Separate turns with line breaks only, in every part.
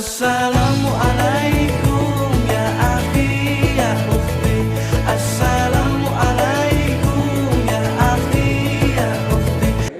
Assalamualaikum ya akhi ya ukhti. Assalamualaikum ya akhi ya ukhti.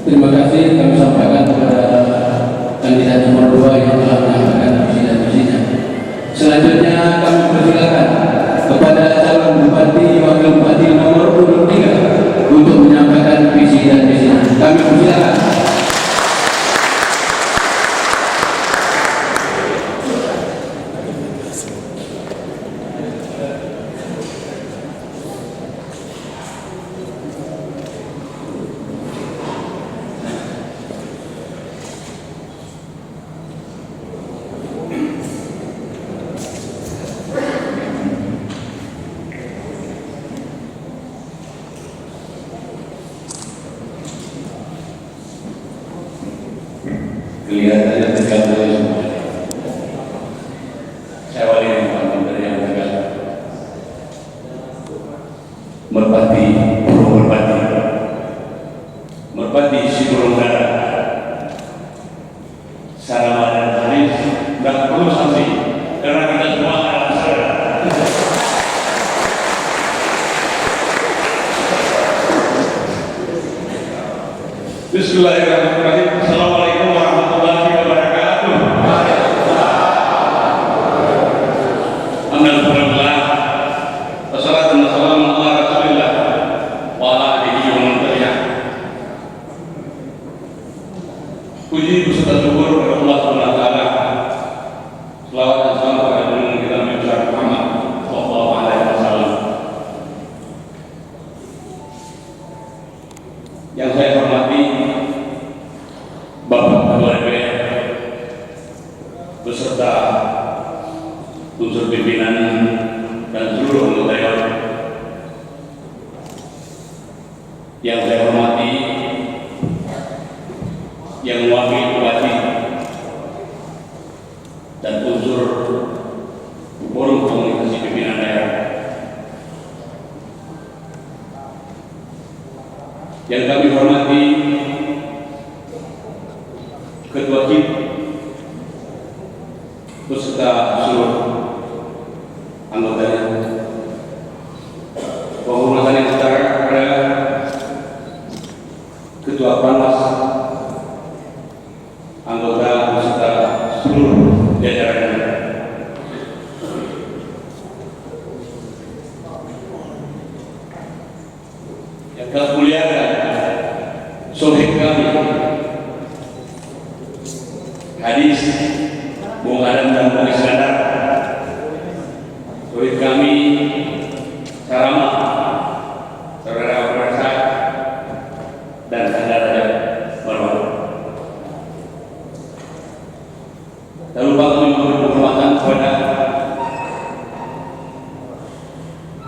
Terima kasih kami sampaikan kepada kandidat nomor 2 yang telah menyampaikan visi dan misinya. Selanjutnya kami persilakan kepada calon bupati wakil bupati nomor 3 untuk menyampaikan visi dan misinya. Kami persilakan. Kelihatannya tegang sekali semua. Saya wali Pak Menteri yang tegang. Merpati, burung merpati, merpati si burung dara. Sarama dan Haris nggak perlu sanksi karena kita semua anak saudara. Bismillahirrahmanirrahim. Assalamualaikum warahmatullahi wabarakatuh. Alhamdulillah. Wassalatu wassalamu ala Rasulillah wa ala alihi wa man tabi'ah. Puji beserta syukur kepada Allah Subhanahu wa taala. Selawat dan salam kepada junjungan kita Nabi Muhammad sallallahu alaihi wasallam. Yang saya hormati Bapak Ketua DPR beserta unsur pimpinan dan seluruh anggota dewan. Yang saya hormati yang mewakili bupati dan unsur forum komunikasi pimpinan daerah. Yang kami hormati Ketua KIP beserta seluruh anggotanya. Penghormatan yang setara kepada Ketua Panwas, anggota beserta seluruh jajarannya. Yang kami muliakan sohib kami hadis Bung Adam dan Bung Iskandar, sohib kami Sarama, saudara Prasa dan saudara Marwan. Tak lupa kami memberi penghormatan kepada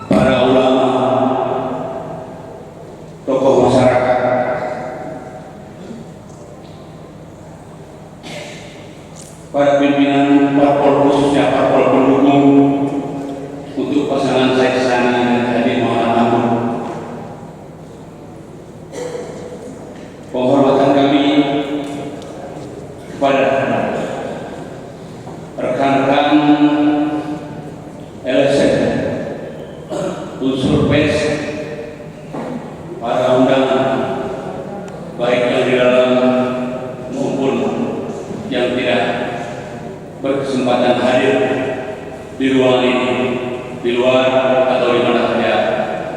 para ulama, tokoh masyarakat, para pimpinan parpol, khususnya parpol pendukung untuk pasangan Said Sani dan Hadi Muhammad Amun. Penghormatan kami kepada rekan-rekan LSM, unsur pers, para undangan, baik yang di dalam maupun yang tidak berkesempatan hadir di ruangan ini, di luar atau di mana saja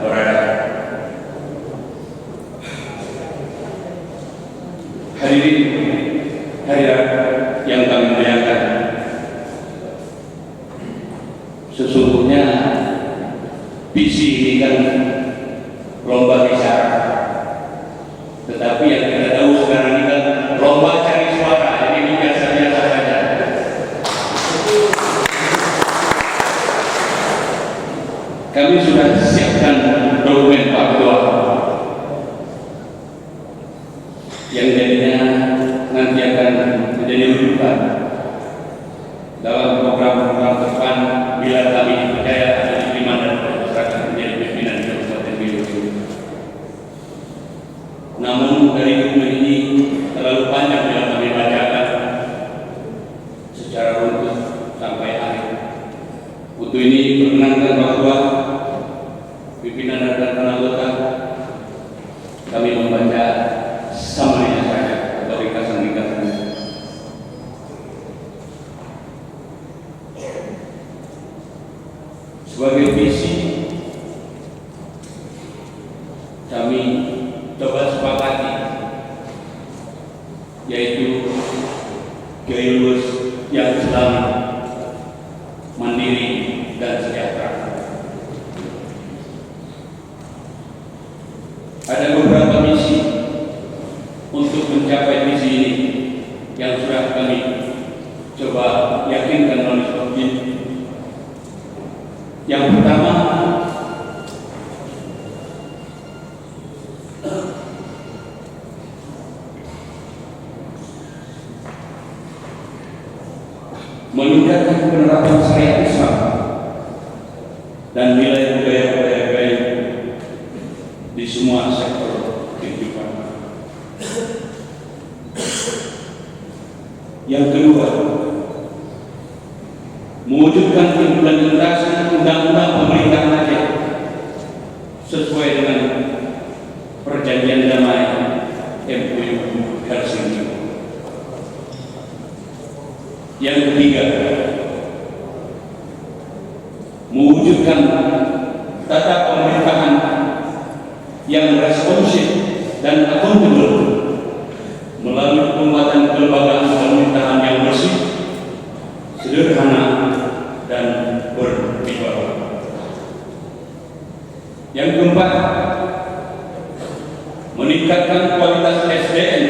berada. Hadirin hadirat yang kami muliakan, sesungguhnya visi ini kan lomba bicara, Namun dari dokumen ini terlalu panjang bila kami bacakan secara runtut sampai akhir. Untuk ini perkenankan bahwa pimpinan dan anggota kami membaca summary-nya saja atau ringkasan-ringkasannya. Sebagai visi, kami coba sepakati, yaitu gaya lurus yang Islami, mandiri dan sejahtera. Ada beberapa misi untuk mencapai misi ini yang sudah kami coba yakinkan oleh sebab ini. Yang pertama, meningkatkan penerapan syariat Islam dan nilai budaya-budaya baik di semua sektor kehidupan. Yang kedua, mewujudkan implementasi undang-undang pemerintahan Aceh sesuai dengan perjanjian damai MOU Helsinki. Yang ketiga, mewujudkan tata pemerintahan yang responsif dan akuntabel melalui penguatan kelembagaan pemerintahan yang bersih, sederhana, dan berwibawa. Yang keempat, meningkatkan kualitas SDM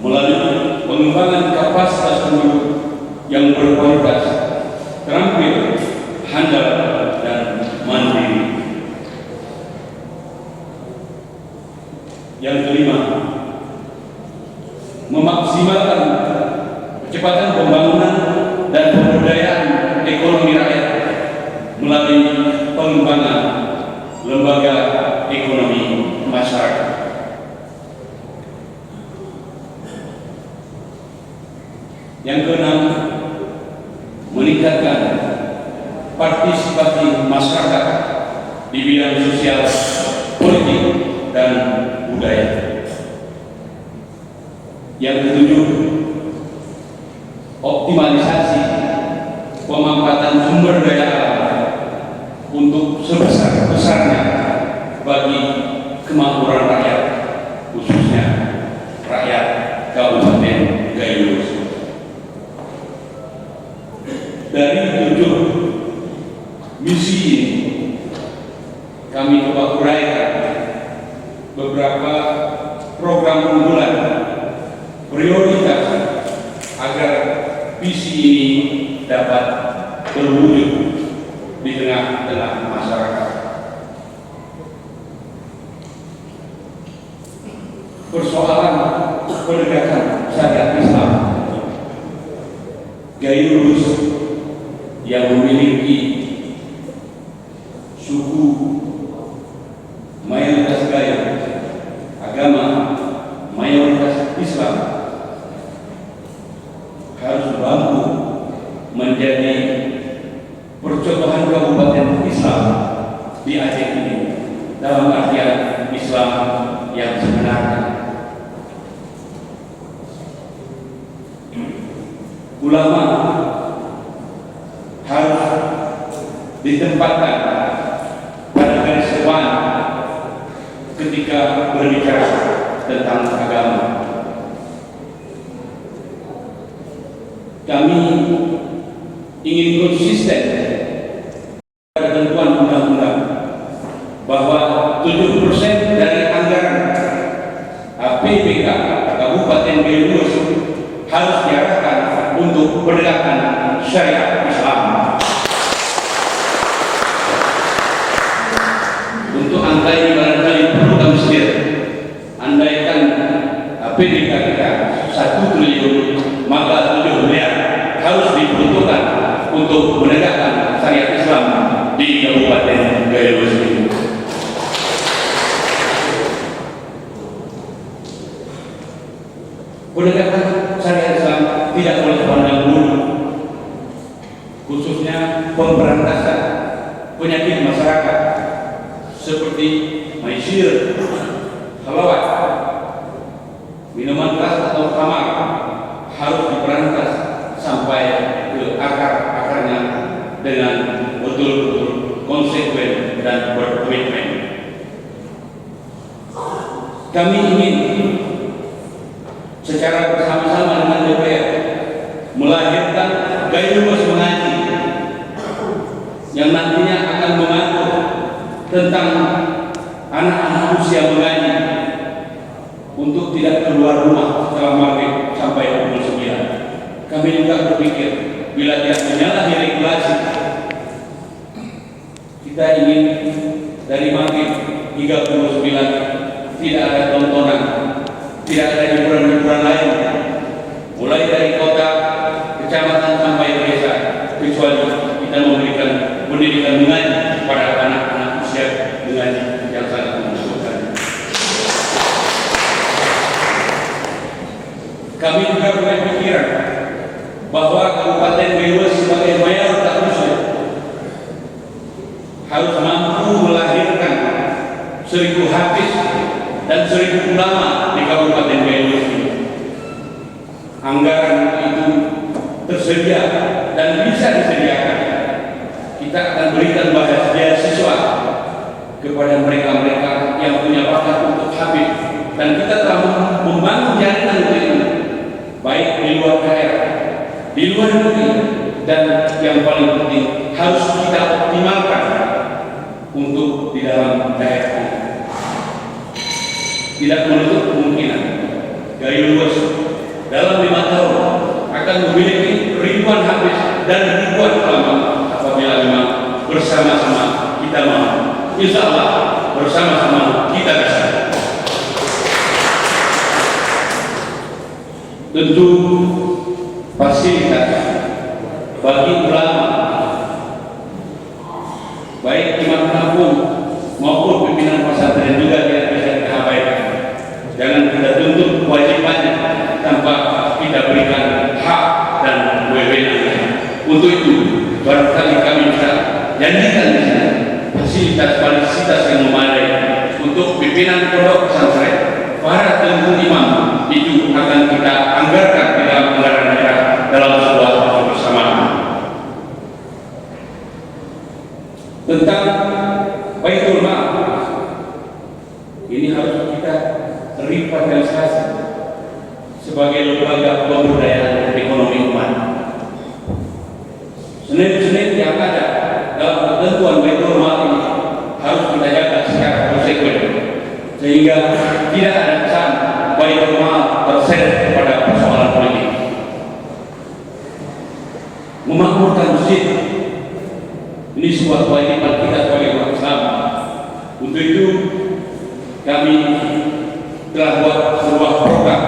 melalui pengembangan kapasitas penduduk yang berkualitas, terampil, handal, dan mandiri. Yang kelima, memaksimalkan kecepatan pembangunan dan pemberdayaan ekonomi rakyat melalui pengembangan lembaga ekonomi masyarakat. Yang keenam, meningkatkan partisipasi masyarakat di bidang sosial, politik, dan budaya. Yang ketujuh, optimalisasi pemanfaatan sumber daya alam untuk sebesar-besarnya bagi kemakmuran rakyat, khususnya rakyat Kabupaten Gayo. Dari 7 misi ini, kami coba uraikan beberapa program unggulan prioritas agar visi ini dapat terwujud di tengah-tengah masyarakat. Persoalan penegakan syariat Islam, Gayo Lurus yang memiliki suku mayoritas Gayo, agama mayoritas Islam, harus mampu menjadi percontohan kabupaten Islam di Aceh ini dalam artian Islam yang sebenarnya. Ulama harus ditempatkan pada garis depan ketika berbicara tentang agama. Kami ingin konsisten pada ketentuan undang-undang bahwa 70% dari anggaran APBK Kabupaten Gayo harus diarahkan untuk penegakan syariat Islam. Untuk angka ini barangkali perlu kami share. Andaikan APBK kita 1 triliun, maka 7 miliar harus diperuntukkan untuk menegakkan penegakan syariat Islam tidak boleh pandang bulu, khususnya pemberantasan penyakit masyarakat seperti maisir, halawat, minuman keras atau khamar harus diberantas sampai ke akar-akarnya dengan betul-betul konsekuen dan berkomitmen. Kami ingin secara bersama-sama dengan DPR melahirkan gayus mengaji yang nantinya akan mengatur tentang anak-anak usia mengaji untuk tidak keluar rumah setelah maghrib sampai pukul 9. Kami juga berpikir bila tidak menyalahi regulasi, kita ingin dari maghrib hingga pukul 9 tidak ada tontonan, tidak ada hiburan-hiburan lain, mulai dari kota, kecamatan sampai desa, kecuali kita memberikan pendidikan mengaji kepada anak-anak usia mengaji yang sangat membutuhkan. Kami juga punya pikiran bahwa Kabupaten Brebes sebagai mayoritas Muslim harus mampu melahirkan 1000 hafiz dan 1000 ulama di Kabupaten Brebes ini. Anggaran itu tersedia dan bisa disediakan. Kita akan berikan beasiswa kepada mereka-mereka yang punya bakat untuk hafiz, dan kita telah membangun jaringan untuk itu, baik di luar daerah, di luar negeri, dan yang paling penting harus kita optimalkan untuk di dalam daerah ini. Tidak menutup kemungkinan Gayus dalam 5 tahun akan memiliki ribuan hafiz dan ribuan ulama apabila memang bersama-sama kita mau. Insya Allah bersama-sama kita bisa. Tentu fasilitas bagi ulama, baik imam kampung maupun pimpinan pesantren juga tidak bisa kita abaikan. Jangan kita tuntut kewajibannya tanpa kita berikan hak dan wewenang. Untuk itu, barangkali kami bisa janjikan di sini fasilitas yang memadai untuk pimpinan pondok pesantren, para tengku imam itu akan kita anggarkan di dalam anggaran daerah dalam sebuah kebersamaan. Tentang Baitul Mal, ini harus kita revitalisasi sebagai lembaga pemberdayaan ekonomi umat. Senin-senin yang ada dalam ketentuan Baitul Mal ini harus kita jaga secara konsekuen, sehingga tidak ada kesan Baitul Mal terseret kepada persoalan politik. Memakmurkan masjid ini sebuah kewajiban kita sebagai umat Islam. Untuk itu kami telah buat sebuah program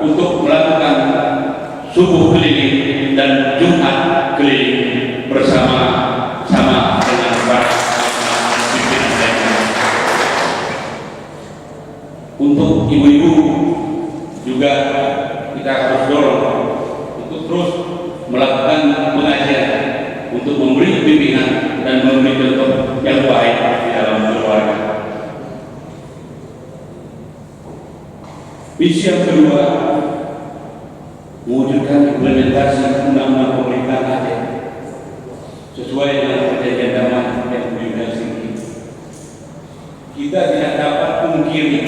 untuk melakukan subuh keliling dan Jumat keliling bersama-sama dengan para pimpinan lainnya. Untuk ibu-ibu juga kita harus dorong untuk terus melakukan pengajian untuk memberi bimbingan dan memberi contoh yang baik di dalam keluarga. Misi yang kedua, mewujudkan implementasi undang-undang pemerintahan Aceh sesuai dengan perjanjian damai yang Republik ini. Kita tidak dapat pungkiri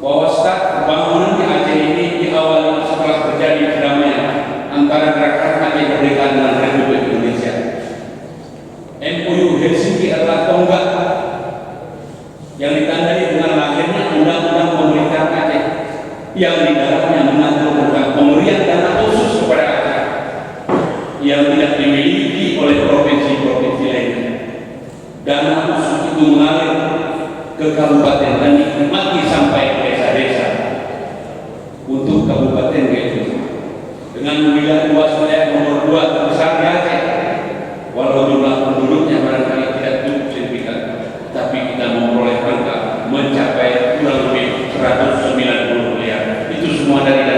bahwa start pembangunan di Aceh ini diawali setelah terjadi perdamaian antara Gerakan Aceh Merdeka dengan Republik Indonesia. MOU Helsinki adalah tonggak yang ditandai dengan lahirnya Undang-Undang Pemerintahan Aceh yang di dalamnya mengatur tentang pemberian dana khusus kepada Aceh yang tidak dimiliki oleh provinsi-provinsi lainnya. Dana khusus itu mengalir ke kabupaten dan dinikmati sampai ke desa-desa. Untuk Kabupaten Brebes dengan memiliki luas wilayah nomor 2 terbesar di Aceh, walau jumlah penduduknya barangkali tidak cukup signifikan, tapi kita memperoleh angka mencapai kurang lebih 190 miliar. Itu semua dari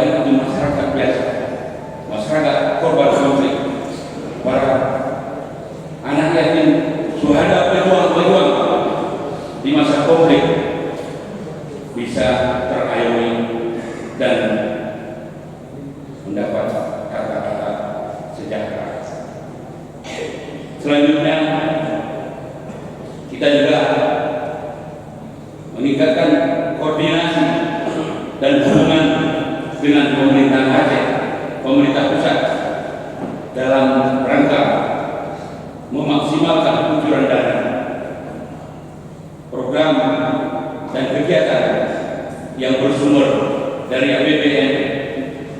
baik itu masyarakat biasa, masyarakat korban konflik, para anak yatim, suhada, pejuang-pejuang di masa konflik bisa terayomi dan mendapat kata-kata sejahtera. Selanjutnya kita juga meningkatkan koordinasi dan hubungan dengan pemerintah Aceh, pemerintah pusat dalam rangka memaksimalkan kucuran dana, program dan kegiatan yang bersumber dari APBN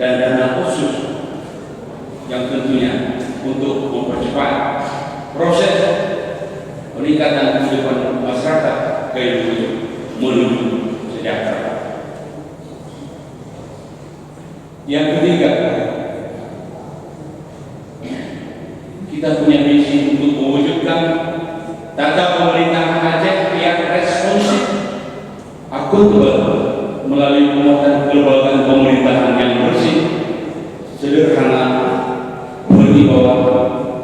dan dana khusus yang tentunya untuk mempercepat proses peningkatan kehidupan masyarakat menuju sejahtera. Yang ketiga, kita punya misi untuk mewujudkan tata pemerintahan Aceh yang responsif, akuntabel melalui penguatan kelembagaan pemerintahan yang bersih, sederhana, berwibawa,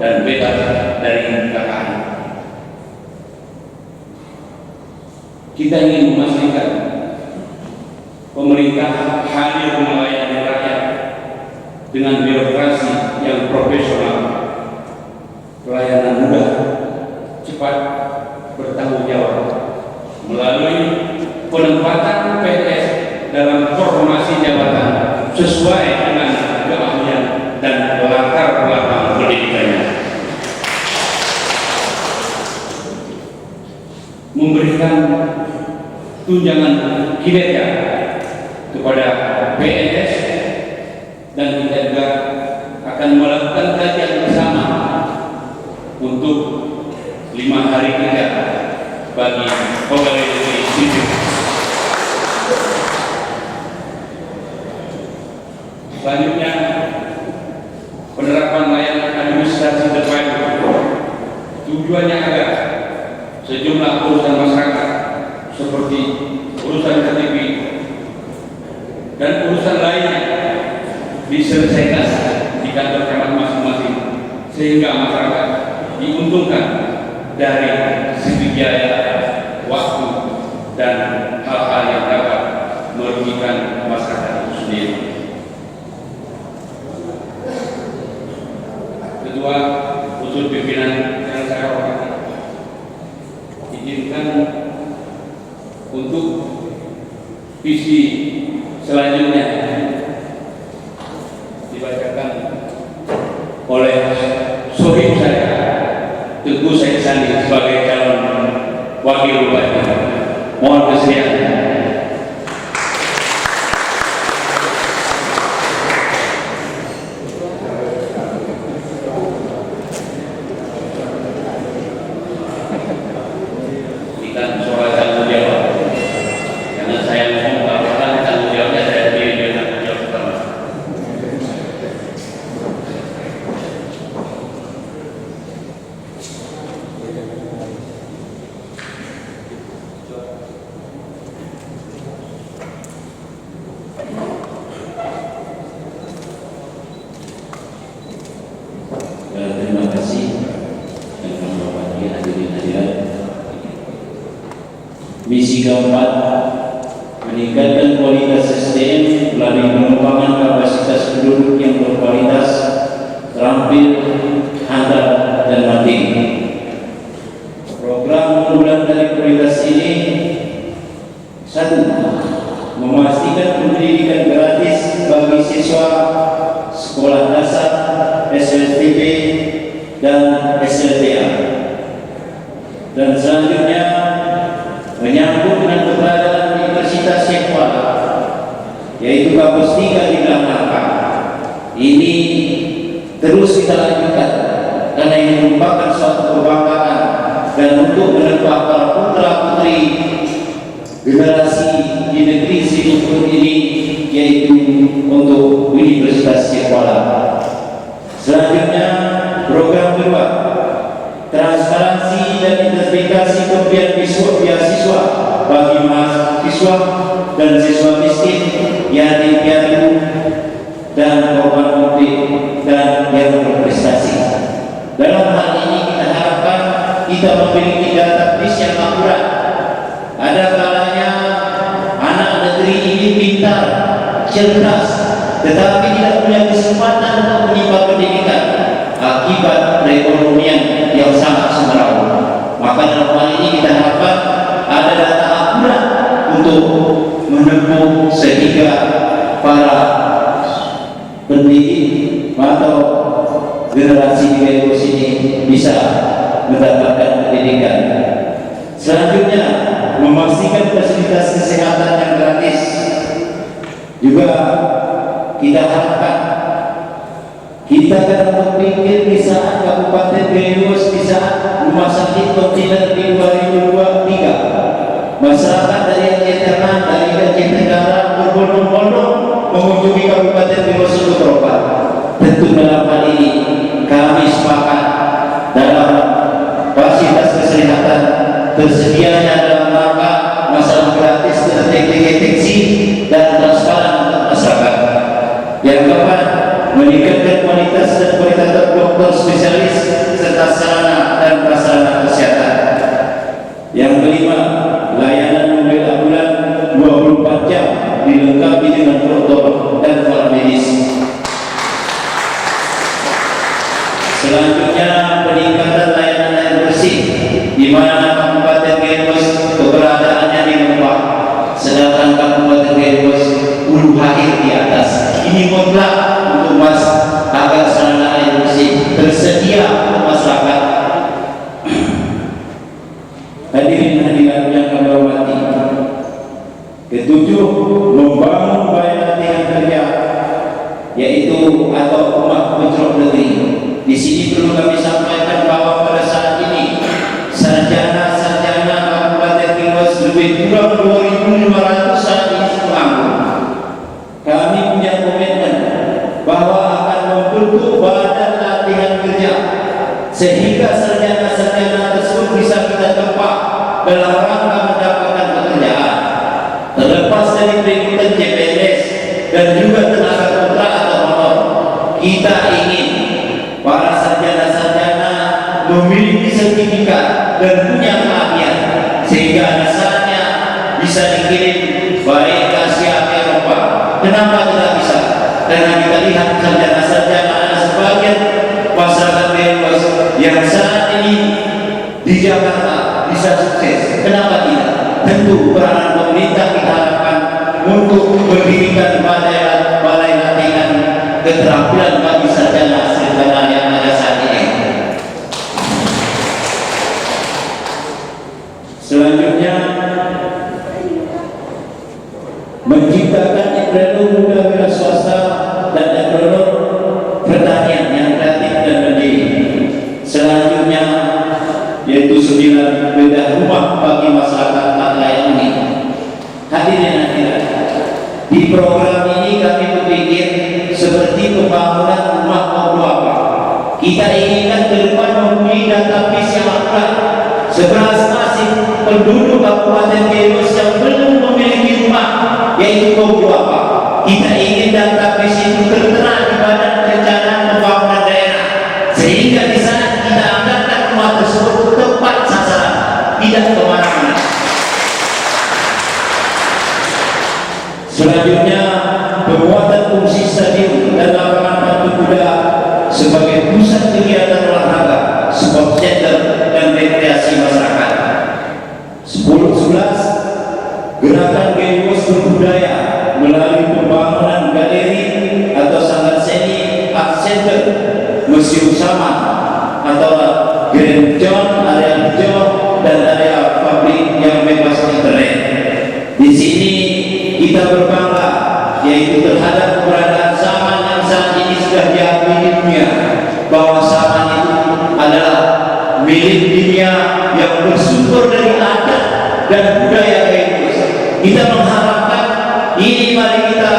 dan bebas dari kekayaan. Kita ingin memastikan pemerintah hadir melayani rakyat dengan birokrasi yang profesional, pelayanan mudah, cepat, bertanggung jawab, melalui penempatan PNS dalam formasi jabatan sesuai dengan keahlian dan latar belakang pendidikannya, memberikan tunjangan kinerja kepada PNS, dan kita juga akan melakukan kajian bersama untuk 5 hari kerja bagi pegawai negeri sipil. Selanjutnya, penerapan layanan administrasi terpadu tujuannya agar sejumlah urusan masyarakat seperti urusan KTP dan urusan lainnya diselesaikan di kantor camat masing-masing, sehingga masyarakat diuntungkan dari segi biaya, waktu, dan hal-hal yang dapat merugikan masyarakat itu sendiri. Kedua, unsur pimpinan yang saya hormati, izinkan untuk visi selanjutnya dibacakan oleh sohib saya, Teguh Said Sandi, sebagai calon wakil bupati. Mohon kesediaan. Terima kasih yang kami hormati hadirin hadirat. Misi keempat, meningkatkan kualitas SDM melalui pengembangan kapasitas penduduk yang berkualitas, terampil, handal, dan mandiri. Program unggulan dari kualitas ini: 1. Memastikan pendidikan gratis bagi siswa sekolah dasar, SLTP, dan SLTA. Dan selanjutnya, menyambung dengan keberadaan Universitas Syekh Kuala, yaitu kampus 3 di Blanaka. Ini terus kita lanjutkan karena ini merupakan suatu kebanggaan dan untuk menempa para putra putri generasi di negeri Singapura ini, yaitu untuk Universitas Syekh Kuala. Selanjutnya, program kedua, transparansi dan integrasi pemberian beasiswa bagi mahasiswa dan siswa miskin, yatim piatu,
dan korban konflik dan yang berprestasi. Dalam hal ini kita harapkan kita memiliki database yang akurat. Ada kalanya anak negeri ini pintar, cerdas, tetapi tidak punya kesempatan untuk menimba pendidikan akibat perekonomian yang sangat semerawut. Maka dalam hal ini kita harapkan ada data akurat untuk menempuh sehingga para pendidik atau generasi Gairus ini bisa mendapatkan pendidikan. Selanjutnya, memastikan fasilitas kesehatan yang gratis. Juga kita harapkan kita akan berpikir di saat Kabupaten Gairus, di saat Rumah Sakit Kontiner di 2023, masyarakat dari Aceh Tengah, dari Aceh Tenggara berbondong-bondong mengunjungi Kabupaten Gairus untuk berobat. Tentu dalam hal ini kami sepakat dalam fasilitas kesehatan tersedianya dalam rangka masalah gratis, terdeteksi dan transparan untuk masyarakat. Yang keempat, meningkatkan kualitas dan kualitas dokter spesialis serta sarana dan prasarana kesehatan. Yang kelima, layanan mobil ambulan 24 jam dilengkapi dengan protokol dan alat medis. Selanjutnya, peningkatan layanan air bersih, di mana Kabupaten Gairus keberadaannya di Lembah, sedangkan Kabupaten Gairus hulu air di atas. Ini mutlak untuk agar sarana air bersih tersedia untuk masyarakat. Hadirin-hadirat yang kami hormati, ketujuh, membangun balai latihan kerja, yaitu atau rumah pencrop negeri. Di sini perlu kami sampaikan bahwa pada saat ini sarjana-sarjana Kabupaten Gairus lebih kurang 2.500 saat ini menganggur. Kami punya komitmen bahwa akan membentuk badan latihan kerja sehingga sarjana-sarjana tersebut bisa kita tempat dalam rangka mendapatkan pekerjaan, terlepas dari peringatan CPNS dan juga tenaga kontrak atau honor. Kita ingin para sarjana-sarjana memiliki sertifikat dan punya keahlian sehingga asalnya bisa dikirim baik ke Asia Eropa. Kenapa tidak bisa? Karena kita lihat sarjana-sarjana ada sebagian masyarakat Gairus yang saat ini di Jakarta bisa sukses. Kenapa tidak? Tentu peranan pemerintah kita harapkan untuk mendirikan balai latihan keterampilan bagi sarjana-sarjana yang ada saat ini. Selanjutnya, menciptakan entrepreneur muda wira swasta dan entrepreneur pertanian yang kreatif dan mandiri. Selanjutnya, yaitu 9 bedah rumah bagi masyarakat tak layak huni. Hadirin hadirat, di program ini kami berpikir seperti pembangunan rumah mau apa. Kita inginkan ke depan mempunyai database yang akurat. 11 masih penduduk Kabupaten Gairus yang belum memiliki rumah, yaitu beberapa. Kita ingin database itu tertera di Badan Perencanaan Pembangunan Daerah, sehingga di saat kita anggarkan rumah tersebut tepat sasaran, tidak kemana-mana. Selanjutnya, penguatan fungsi stadion dan lapangan pacu kuda sebagai pusat kegiatan olahraga, sport center dan rekreasi masyarakat. 10-11, gerakan Gairus berbudaya melalui pembangunan galeri atau sangat seni art center, museum sama atau Grand John, area hijau dan area publik yang bebas internet. Di sini kita berbangga yaitu terhadap keberadaan Saman yang saat ini sudah diakui di dunia, bahwa Saman itu adalah milik dunia yang bersumber dari adat dan budaya Gairus. Kita mengharapkan ini mari kita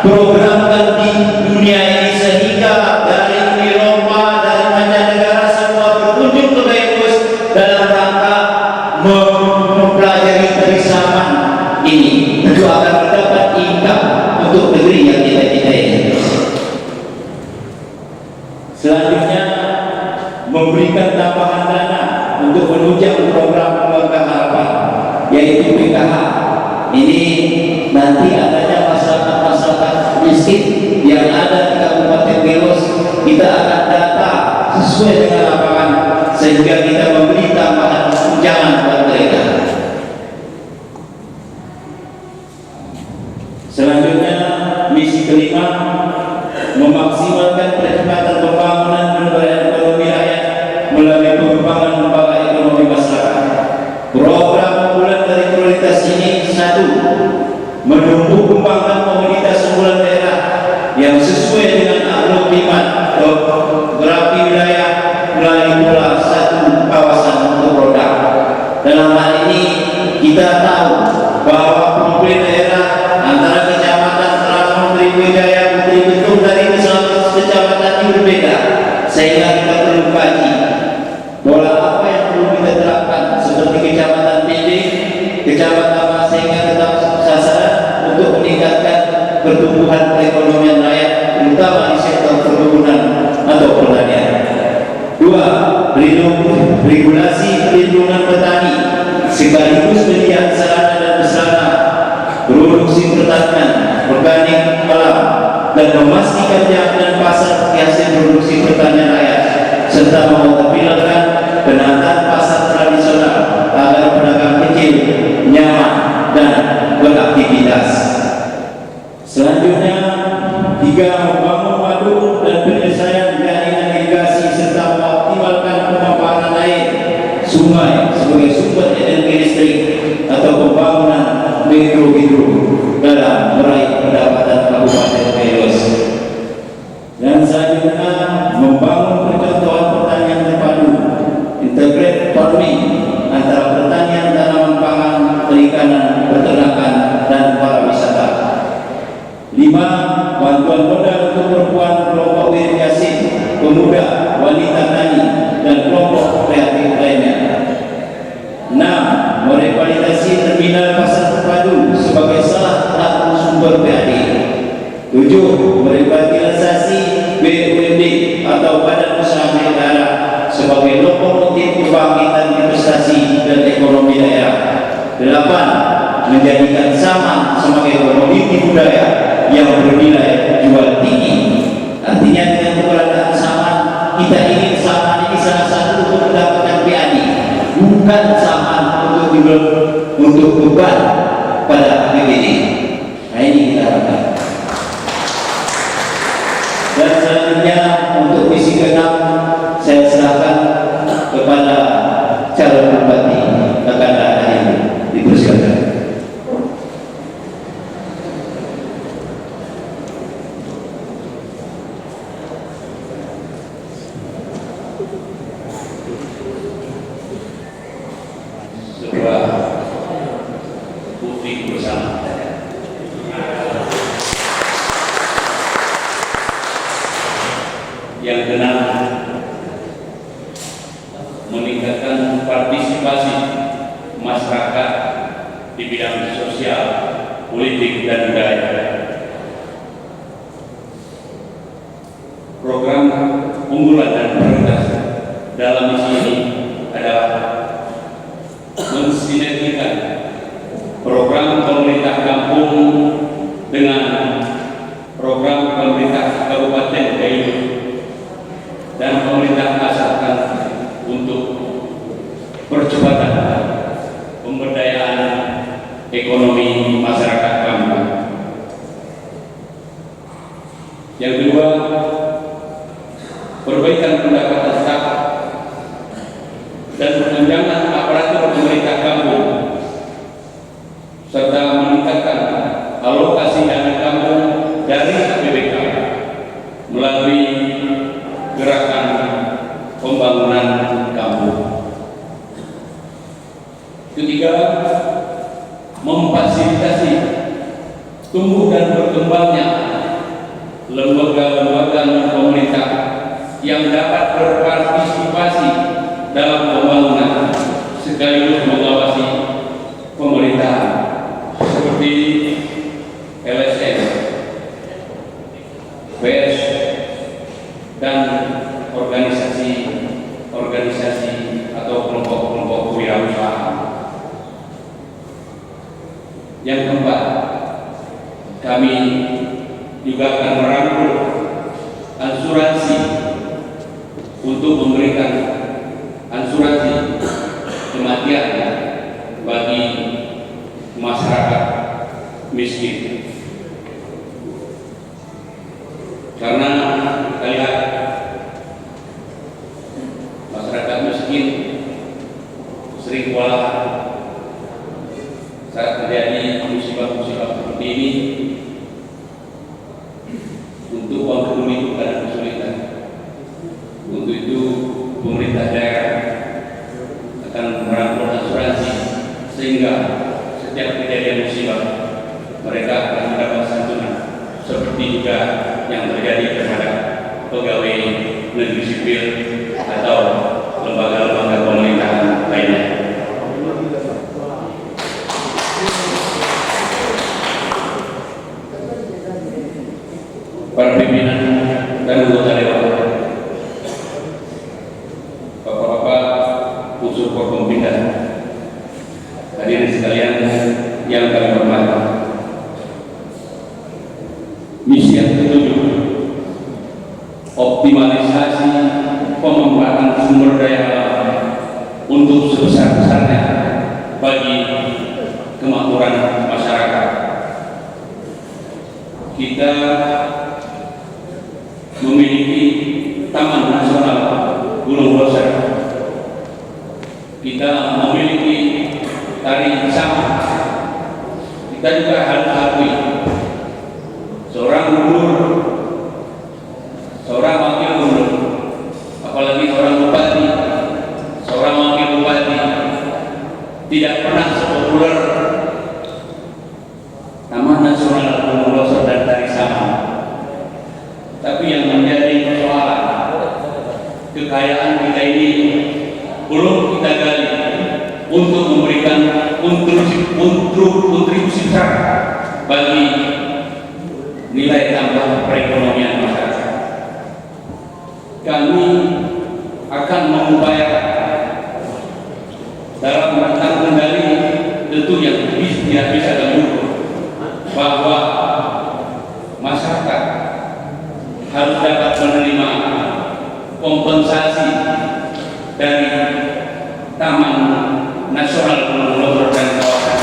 programkan di dunia ini sehingga dari Eropa, dari mancanegara semua berkunjung ke Gairus dalam rangka mempelajari dari Saman ini. Tentu akan mendapat income untuk negeri yang kita cintai. untuk menunjang program keluarga harapan, yaitu PKH. Ini nanti adanya masyarakat miskin yang ada di Kabupaten Belos, kita akan data sesuai dengan lapangan sehingga kita memberi tambahan tunjangan buat mereka. Selanjutnya, misi kelima, memaksimalkan percepatan pembangunan pemberdayaan ekonomi rakyat melalui pengembangan lembaga ekonomi masyarakat. Program unggulan dari prioritas ini: 1. Menumbuh kembangkan komunitas unggulan daerah yang sesuai dengan aglomeraman geografi wilayah melalui pola satu kawasan untuk produk. Dalam hal ini kita tahu bahwa pemerintah daerah antara kecamatan Terangon, Tribujaya, Putri Betung dari kecamatan ini berbeda, sehingga kita perlu kaji pola apa yang perlu kita terapkan seperti kecamatan Pinding, kecamatan Masenga tetap sasaran untuk meningkatkan pertumbuhan perekonomian rakyat, terutama di sektor perkebunan atau pertanian. 2. Regulasi perlindungan petani sekaligus penyediaan sarana dan prasarana produksi pertanian organik alam dan memastikan jaminan pasar hasil produksi pertanian rakyat serta mempertimbangkan penataan pasar tradisional agar pedagang kecil nyaman dan beraktivitas. Selanjutnya, 3. Membangun waduk dan penyelesaian jaringan irigasi serta mengoptimalkan pemanfaatan air sungai sebagai sumber energi listrik atau pembangunan mikrohidro dalam meraih pendapatan Kabupaten Belos. Dan selanjutnya, membangun percontohan pertanian terpadu integrated farming antara pertanian, tanaman pangan, perikanan, peternakan, dan pariwisata. 5. Bantuan modal untuk perempuan, kelompok wirid yasin, pemuda, wanita tani, dan kelompok kreatif lainnya. 6. Merevitalisasi terminal pasar terpadu sebagai salah satu sumber PAD. 7. Merevitalisasi BUMD atau Badan Usaha Milik Daerah sebagai lokomotif kebangkitan investasi dan ekonomi daerah. 8. Menjadikan saman sebagai komoditi budaya yang bernilai jual tinggi. Artinya dengan keberadaan saman, kita ingin saman ini salah satu untuk mendapatkan PAD, bukan saman untuk beban pada APBD. Nah, ini kita harapkan. Dan selanjutnya untuk misi ke-6 saya serahkan kepada calon bupati Kakanda Adilu. Dipersilakan.
Sebuah bukti bersama yang kenal meningkatkan partisipasi masyarakat di bidang sosial, politik, dan budaya. Program unggulan dan prioritas dalam misi ini adalah mensinergikan program pemerintah kampung dengan program pemerintah Kabupaten Belos dan pemerintah asalkan untuk percepatan pemberdayaan ekonomi masyarakat kampung. Yang kedua, perbaikan pendapatan tetap dan penunjangan aparatur pemerintah kampung serta meningkatkan alokasi dana kampung dari APBK melalui gerakan pembangunan kampung. Ketiga, memfasilitasi tumbuh dan berkembangnya lembaga-lembaga pemerintah yang dapat berpartisipasi dalam pembangunan sekaligus mengawasi pemerintahan seperti LSM, PS, dan organisasi atau kelompok Yang keempat, kami juga akan merangkul asuransi untuk memberikan asuransi kematian bagi masyarakat miskin. Karena kita lihat masyarakat miskin sering kewalahan saat terjadi musibah-musibah seperti ini. Untuk uang gedung itu kadang kesulitan. Untuk itu pemerintah daerah akan merangkul asuransi sehingga setiap kejadian musibah mereka akan mendapat santunan, seperti juga yang terjadi terhadap pegawai negeri sipil atau lembaga-lembaga pemerintahan lainnya. Para pimpinan dan anggota dewan, bapak-bapak unsur Forkompinda, hadirin sekalian yang kami hormati. Misi yang ketujuh, optimalisasi pemanfaatan sumber daya alam untuk sebesar-besarnya bagi kemakmuran masyarakat. Kita memiliki Taman Nasional Gunung Leuser. Kita memiliki tari Saman. Kita juga harus akui seorang gubernur, seorang wakil gubernur, apalagi seorang bupati, seorang wakil bupati tidak pernah sepopuler Taman Nasional Gunung Leuser dan tari Saman. Tapi yang menjadi persoalan, kekayaan kita ini belum kita gali untuk memberikan kontribusi besar bagi nilai tambah perekonomian masyarakat. Kami akan mengupayakan dalam rangka kendali, tentu yang tidak bisa kami ukur, bahwa masyarakat harus dapat menerima kompensasi dari Taman Nasional Gunung Leuser dan kawasan.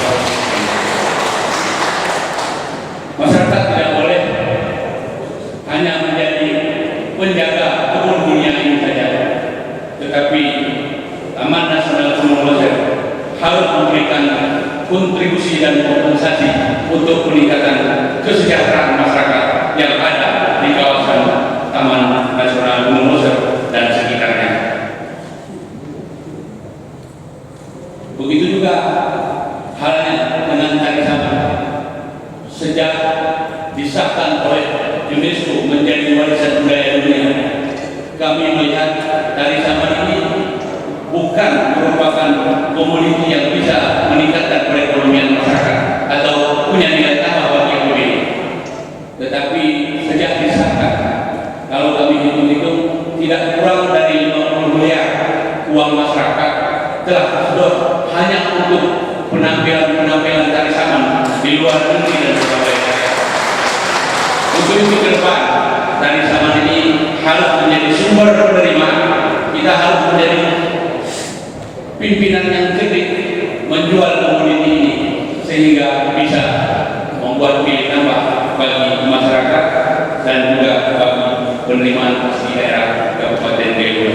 Masyarakat tidak boleh hanya menjadi penjaga kebun dunia ini saja, tetapi Taman Nasional Gunung Leuser harus memberikan kontribusi dan kompensasi untuk peningkatan kesejahteraan masyarakat yang ada di kawasan Taman Nasional Gunung Leuser dan sekitarnya. Begitu juga halnya dengan tari Saman. Sejak disahkan oleh UNESCO menjadi warisan budaya dunia, kami melihat tari Saman ini bukan merupakan komoditi yang bisa meningkatkan perekonomian masyarakat atau punya nilai tambah bagi ekonomi. Tetapi sejak disahkan, kalau kami hitung-hitung, tidak kurang dari 50 miliar uang masyarakat telah tersedot hanya untuk penampilan tari Saman di luar negeri dan sebagainya. Untuk itu ke depan, tari Saman ini harus menjadi sumber penerimaan. Kita harus menjadi pimpinan yang cerdik menjual komoditi ini sehingga bisa membuat nilai tambah bagi masyarakat dan juga bagi penerimaan di daerah Kabupaten Belu.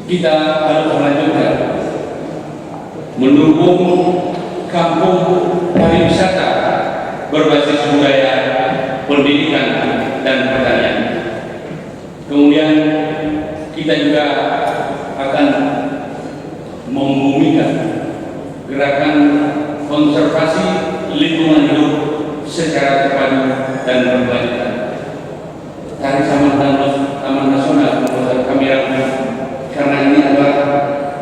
Kita harus melanjutkan mendukung kampung pariwisata berbasis budaya, pendidikan, dan pertanian. Kemudian kita juga akan membumikan gerakan konservasi lingkungan hidup secara terpadu dan berkelanjutan. Tari Saman dan Taman Nasional kami ragukan karena ini adalah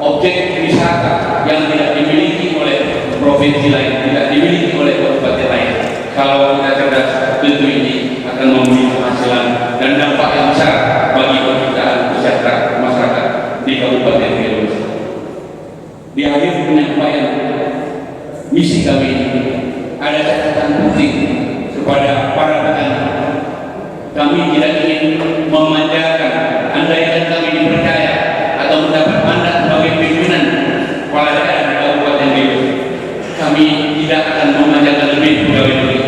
objek wisata yang tidak dimiliki oleh provinsi lain, tidak dimiliki oleh kabupaten lain. Kalau kita cerdas, tentu ini akan memberi penghasilan dan dampak yang besar bagi penciptaan kesejahteraan masyarakat di Kabupaten Belu. Di akhir penyampaian misi kami ini ada catatan penting kepada para petani. Kami tidak ingin memanjakan, andaikan kami dipercaya atau mendapat mandat sebagai pimpinan kepala daerah di Kabupaten Belu, kami tidak akan memanjakan lebih pegawai negeri,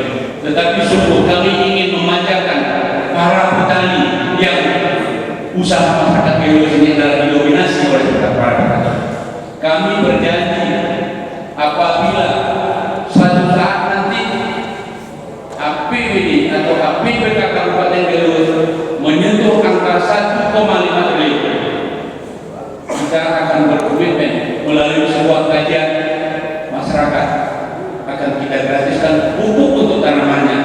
tetapi sungguh kami ingin memanjakan para petani yang usaha masyarakat Belu ini adalah didominasi oleh para petani. Kami berjanji apabila suatu saat nanti APBD atau APBD Kabupaten Belu menyentuh angka 1,5 triliun, kita akan berkomitmen melalui sebuah kajian masyarakat akan kita gratiskan pupuk untuk tanamannya,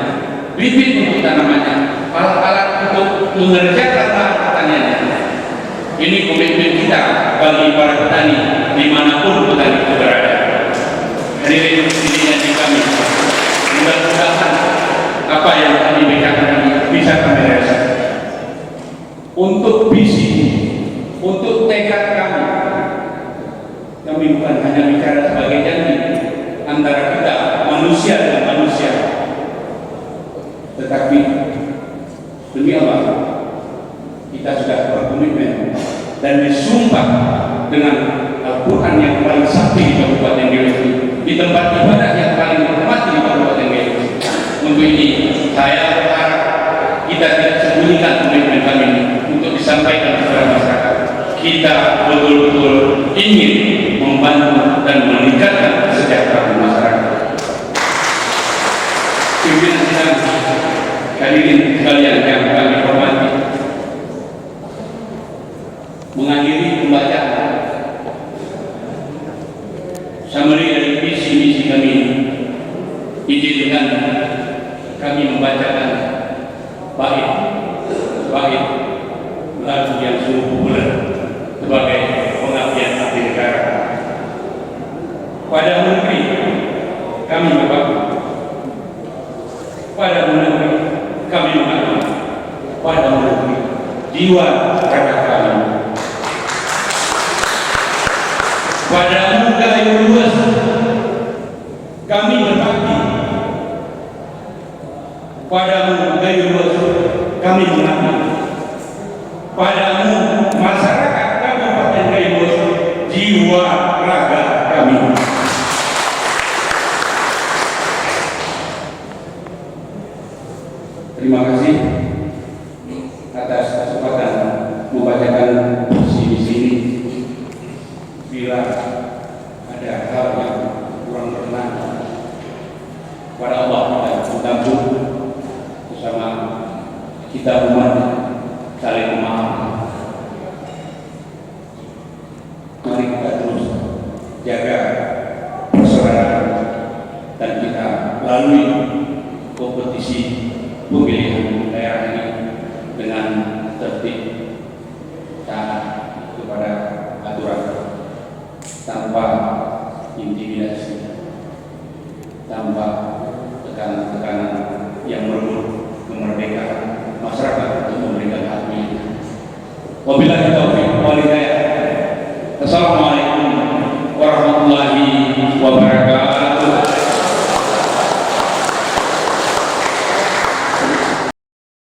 bibit untuk tanamannya, alat-alat untuk mengerjakan lahan pertaniannya. Ini komitmen kita bagi para petani dimanapun petani itu berada. Hadirin janji kami, mudah-mudahan apa yang kami bicarakan ini bisa kami realisasi. Untuk visi, untuk tekad kami bukan hanya bicara sebagai janji antara kita manusia dan manusia, tetapi demi Allah kita sudah berkomitmen dan disumpah dengan Al-Quran yang paling sakti di Kabupaten Belu, di tempat ibadah yang paling hormati di Kabupaten Belu. Untuk ini saya berharap kita tidak sembunyikan komitmen kami ini untuk disampaikan kepada masyarakat. Kita betul-betul ingin membantu dan meningkatkan kesejahteraan masyarakat. Pimpinan sidang, hadirin sekalian yang kami hormati, mengakhiri pembacaan summary dari visi misi kami, izinkan kami membacakan bait lagu yang sungguh populer sebagai pengabdian abdi negara. Pada negeri kami berbakti, pada negeri kami mengabdi, pada negeri jiwa raga kami. Padamu gayo luas kami berbakti, padamu gayo luas kami mengabdi, padamu masyarakat Kabupaten Belu jiwa raga kami. Terima kasih atas kesempatan membacakan visi ini. Bila ada hal yang kurang berkenan pada Allah, kita mengampun bersama kita umat saling memaafkan. Mari kita terus jaga persaudaraan dan kita lalui kompetisi pemilihan daerah ini dengan tertib, taat kepada aturan, tanpa intimidasi, tanpa tekanan-tekanan yang merebut kemerdekaan masyarakat untuk memberikan hak pilih. Wabillahi taufiq wal hidayah.